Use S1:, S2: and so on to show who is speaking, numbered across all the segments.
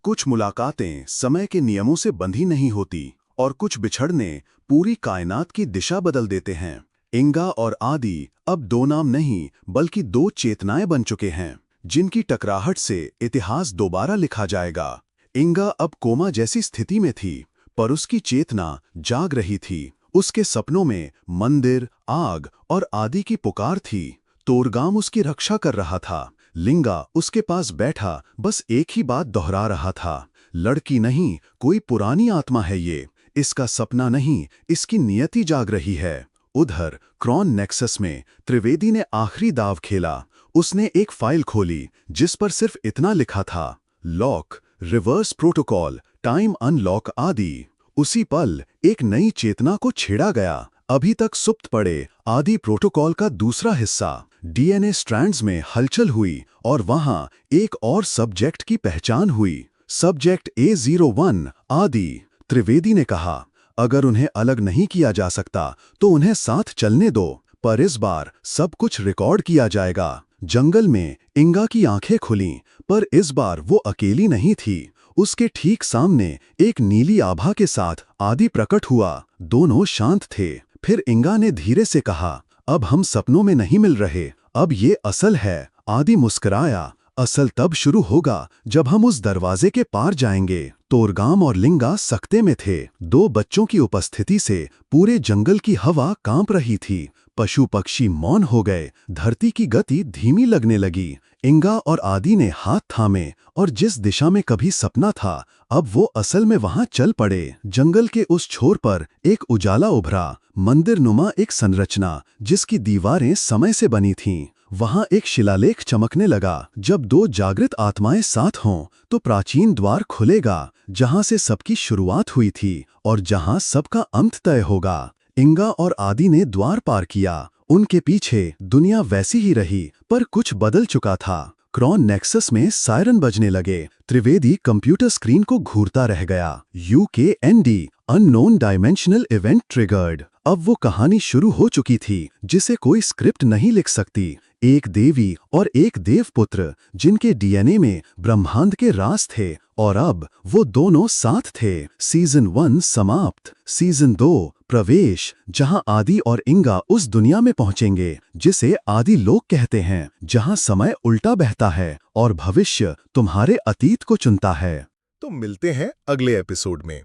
S1: कुछ मुलाकातें समय के नियमों से बंधी नहीं होती और कुछ बिछड़ने पूरी कायनात की दिशा बदल देते हैं। इंगा और आदि अब दो नाम नहीं बल्कि दो चेतनाएं बन चुके हैं, जिनकी टकराहट से इतिहास दोबारा लिखा जाएगा। इंगा अब कोमा जैसी स्थिति में थी, पर उसकी चेतना जाग रही थी। उसके सपनों में मंदिर, आग और आदि की पुकार थी। तोरगाम उसकी रक्षा कर रहा था। लिंगा उसके पास बैठा बस एक ही बात दोहरा रहा था, लड़की नहीं, कोई पुरानी आत्मा है ये, इसका सपना नहीं, इसकी नियति जाग रही है। उधर क्रॉन नेक्सस में त्रिवेदी ने आखिरी दाव खेला। उसने एक फाइल खोली जिस पर सिर्फ इतना लिखा था, lock, reverse protocol, time unlock आदि। उसी पल एक नई चेतना को छेड़ा गया। अभी तक सुप्त पड़े आदि प्रोटोकॉल का दूसरा हिस्सा। डीएनए स्ट्रैंड्स में हलचल हुई और वहां एक और सब्जेक्ट की पहचान हुई, सब्जेक्ट A01 आदि। त्रिवेदी ने कहा, अगर उन्हें अलग नहीं किया जा सकता तो उन्हें साथ चलने दो, पर इस बार सब कुछ रिकॉर्ड किया जाएगा। जंगल में इंगा की आंखें खुलीं, पर इस बार वो अकेली नहीं थी। उसके ठीक सामने एक नीली आभा के साथ आदि प्रकट हुआ। दोनों शांत थे। फिर इंगा ने धीरे से कहा, अब हम सपनों में नहीं मिल रहे, अब ये असल है। आदि मुस्कुराया, असल तब शुरू होगा जब हम उस दरवाजे के पार जाएंगे। तोरगाम और लिंगा सकते में थे। दो बच्चों की उपस्थिति से पूरे जंगल की हवा कांप रही थी। पशु पक्षी मौन हो गए, धरती की गति धीमी लगने लगी। इंगा और आदि ने हाथ थामे और जिस दिशा में कभी सपना था, अब वो असल में वहां चल पड़े। जंगल के उस छोर पर एक उजाला उभरा, मंदिर नुमा एक संरचना जिसकी दीवारें समय से बनी थीं। वहां एक शिलालेख चमकने लगा, जब दो जागृत आत्माएं साथ हों तो प्राचीन द्वार खुलेगा, जहां से सबकी शुरुआत हुई थी और जहां सबका अंत तय होगा। इंगा और आदि ने द्वार पार किया। उनके पीछे दुनिया वैसी ही रही, पर कुछ बदल चुका था। क्रॉन नेक्सस में सायरन बजने लगे। त्रिवेदी कंप्यूटर स्क्रीन को घूरता रह गया। UKND unknown dimensional event triggered. अब वो कहानी शुरू हो चुकी थी जिसे कोई स्क्रिप्ट नहीं लिख सकती। एक देवी और एक देवपुत्र जिनके डीएनए में ब्रह्मांड के राज थे, और अब वो दोनों साथ थे। सीजन 1 समाप्त। सीजन 2 प्रवेश, जहां आदि और इंगा उस दुनिया में पहुंचेंगे जिसे आदि लोक कहते हैं, जहां समय उल्टा बहता है और भविष्य तुम्हारे अतीत को चुनता है।
S2: तो मिलते हैं अगले एपिसोड में।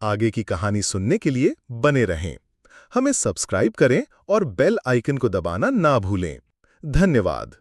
S2: आगे की कहानी सुनने के लिए बने रहें। हमें सब्सक्राइब करें और बेल आइकन को दबाना ना भूलें। धन्यवाद।